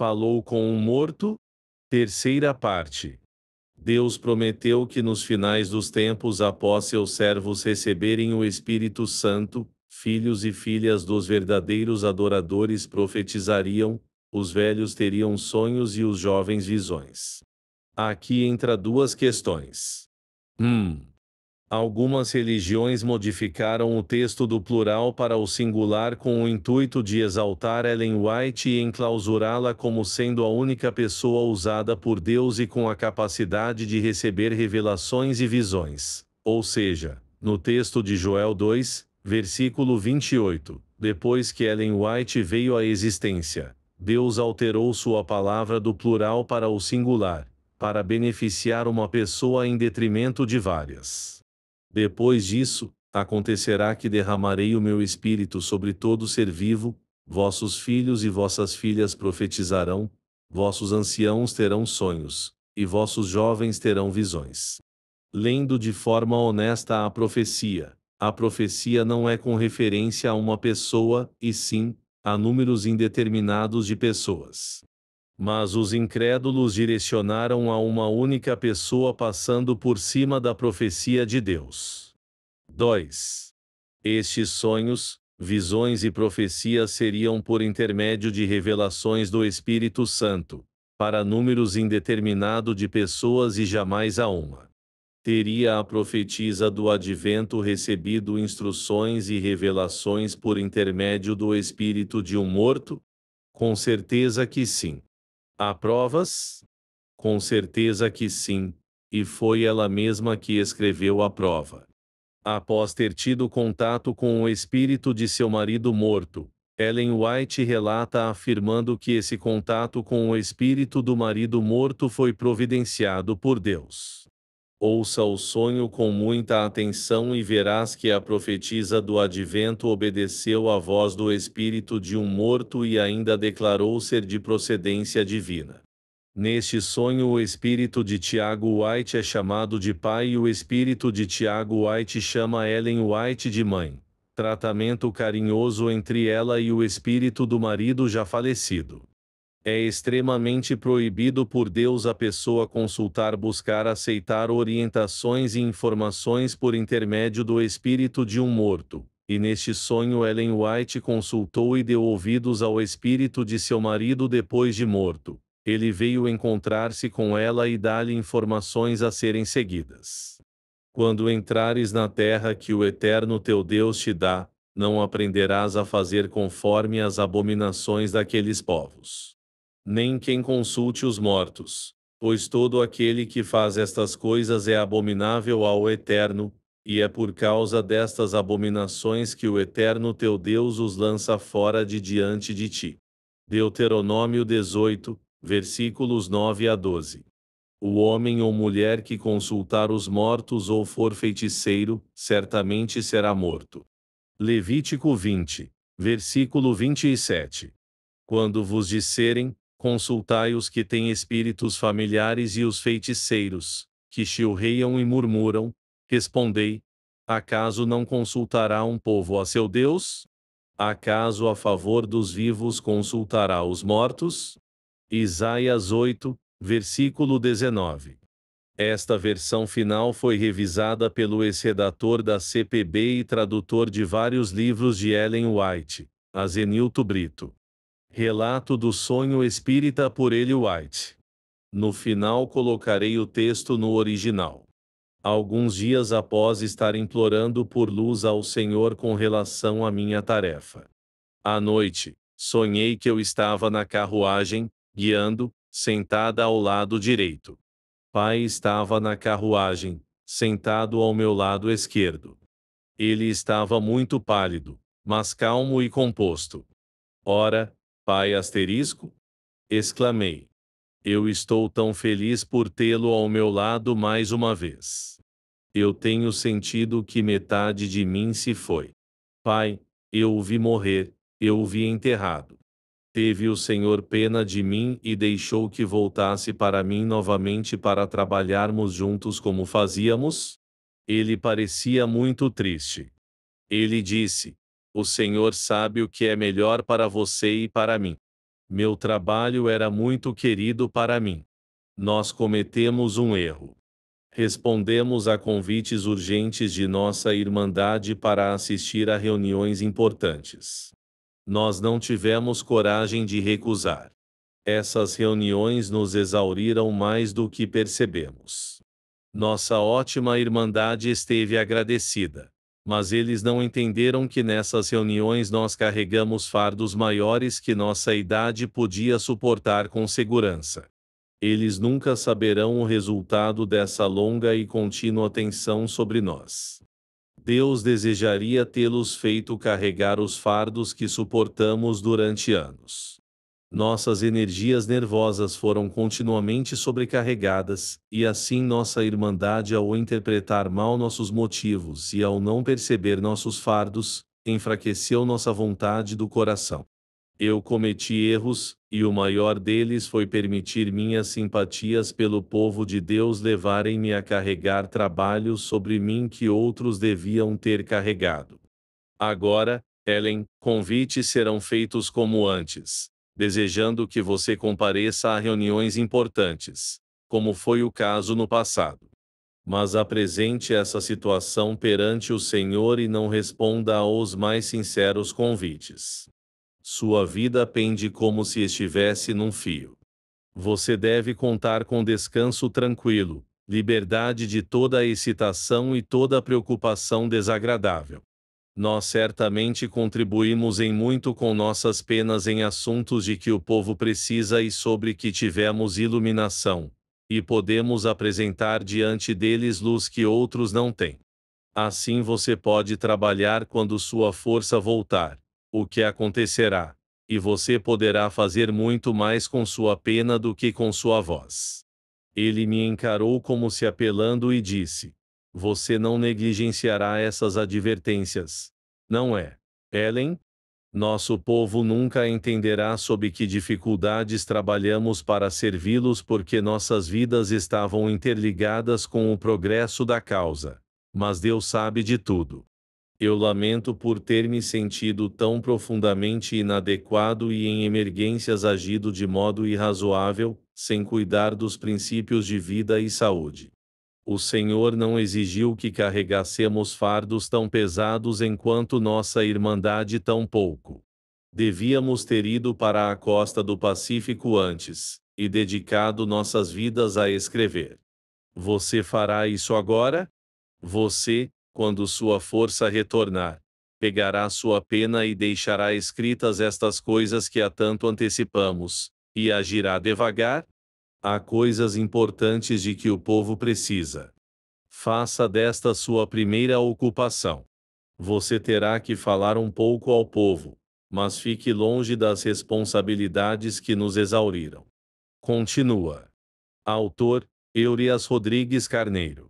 Falou com um morto? Terceira parte. Deus prometeu que nos finais dos tempos, após seus servos receberem o Espírito Santo, filhos e filhas dos verdadeiros adoradores profetizariam, os velhos teriam sonhos e os jovens visões. Aqui entra duas questões. Algumas religiões modificaram o texto do plural para o singular com o intuito de exaltar Ellen White e enclausurá-la como sendo a única pessoa usada por Deus e com a capacidade de receber revelações e visões. Ou seja, no texto de Joel 2, versículo 28, depois que Ellen White veio à existência, Deus alterou sua palavra do plural para o singular, para beneficiar uma pessoa em detrimento de várias. Depois disso, acontecerá que derramarei o meu espírito sobre todo ser vivo, vossos filhos e vossas filhas profetizarão, vossos anciãos terão sonhos, e vossos jovens terão visões. Lendo de forma honesta a profecia não é com referência a uma pessoa, e sim, a números indeterminados de pessoas. Mas os incrédulos direcionaram a uma única pessoa passando por cima da profecia de Deus. 2. Estes sonhos, visões e profecias seriam por intermédio de revelações do Espírito Santo, para números indeterminado de pessoas e jamais a uma. Teria a profetisa do advento recebido instruções e revelações por intermédio do espírito de um morto? Com certeza que sim. Há provas? Com certeza que sim, e foi ela mesma que escreveu a prova. Após ter tido contato com o espírito de seu marido morto, Ellen White relata afirmando que esse contato com o espírito do marido morto foi providenciado por Deus. Ouça o sonho com muita atenção e verás que a profetisa do advento obedeceu à voz do espírito de um morto e ainda declarou ser de procedência divina. Neste sonho o espírito de Tiago White é chamado de pai e o espírito de Tiago White chama Ellen White de mãe. Tratamento carinhoso entre ela e o espírito do marido já falecido. É extremamente proibido por Deus a pessoa buscar aceitar orientações e informações por intermédio do espírito de um morto. E neste sonho Ellen White consultou e deu ouvidos ao espírito de seu marido depois de morto. Ele veio encontrar-se com ela e dar-lhe informações a serem seguidas. Quando entrares na terra que o Eterno teu Deus te dá, não aprenderás a fazer conforme as abominações daqueles povos. Nem quem consulte os mortos, pois todo aquele que faz estas coisas é abominável ao Eterno, e é por causa destas abominações que o Eterno teu Deus os lança fora de diante de ti. Deuteronômio 18, versículos 9 a 12. O homem ou mulher que consultar os mortos ou for feiticeiro, certamente será morto. Levítico 20, versículo 27. Quando vos disserem, consultai os que têm espíritos familiares e os feiticeiros, que chilreiam e murmuram, respondei: acaso não consultará um povo a seu Deus? Acaso a favor dos vivos consultará os mortos? Isaías 8, versículo 19. Esta versão final foi revisada pelo ex-redator da CPB e tradutor de vários livros de Ellen White, Azenilto Brito. Relato do sonho espírita por Ellen White. No final colocarei o texto no original. Alguns dias após estar implorando por luz ao Senhor com relação à minha tarefa. À noite, sonhei que eu estava na carruagem, guiando, sentada ao lado direito. Pai estava na carruagem, sentado ao meu lado esquerdo. Ele estava muito pálido, mas calmo e composto. Ora, pai asterisco? Exclamei. Eu estou tão feliz por tê-lo ao meu lado mais uma vez. Eu tenho sentido que metade de mim se foi. Pai, eu o vi morrer, eu o vi enterrado. Teve o Senhor pena de mim e deixou que voltasse para mim novamente para trabalharmos juntos como fazíamos? Ele parecia muito triste. Ele disse: o Senhor sabe o que é melhor para você e para mim. Meu trabalho era muito querido para mim. Nós cometemos um erro. Respondemos a convites urgentes de nossa Irmandade para assistir a reuniões importantes. Nós não tivemos coragem de recusar. Essas reuniões nos exauriram mais do que percebemos. Nossa ótima Irmandade esteve agradecida. Mas eles não entenderam que nessas reuniões nós carregamos fardos maiores que nossa idade podia suportar com segurança. Eles nunca saberão o resultado dessa longa e contínua tensão sobre nós. Deus desejaria tê-los feito carregar os fardos que suportamos durante anos. Nossas energias nervosas foram continuamente sobrecarregadas, e assim nossa Irmandade, ao interpretar mal nossos motivos e ao não perceber nossos fardos, enfraqueceu nossa vontade do coração. Eu cometi erros, e o maior deles foi permitir minhas simpatias pelo povo de Deus levarem-me a carregar trabalhos sobre mim que outros deviam ter carregado. Agora, Ellen, convites serão feitos como antes, desejando que você compareça a reuniões importantes, como foi o caso no passado. Mas apresente essa situação perante o Senhor e não responda aos mais sinceros convites. Sua vida pende como se estivesse num fio. Você deve contar com descanso tranquilo, liberdade de toda a excitação e toda a preocupação desagradável. Nós certamente contribuímos em muito com nossas penas em assuntos de que o povo precisa e sobre que tivemos iluminação, e podemos apresentar diante deles luz que outros não têm. Assim você pode trabalhar quando sua força voltar, o que acontecerá, e você poderá fazer muito mais com sua pena do que com sua voz. Ele me encarou como se apelando e disse: Você não negligenciará essas advertências, não é, Ellen? Nosso povo nunca entenderá sob que dificuldades trabalhamos para servi-los porque nossas vidas estavam interligadas com o progresso da causa. Mas Deus sabe de tudo. Eu lamento por ter me sentido tão profundamente inadequado e em emergências agido de modo irrazoável, sem cuidar dos princípios de vida e saúde. O Senhor não exigiu que carregássemos fardos tão pesados enquanto nossa Irmandade tão pouco. Devíamos ter ido para a costa do Pacífico antes, e dedicado nossas vidas a escrever. Você fará isso agora? Você, quando sua força retornar, pegará sua pena e deixará escritas estas coisas que há tanto antecipamos, e agirá devagar? Há coisas importantes de que o povo precisa. Faça desta sua primeira ocupação. Você terá que falar um pouco ao povo, mas fique longe das responsabilidades que nos exauriram. Continua. Autor: Eurias Rodrigues Carneiro.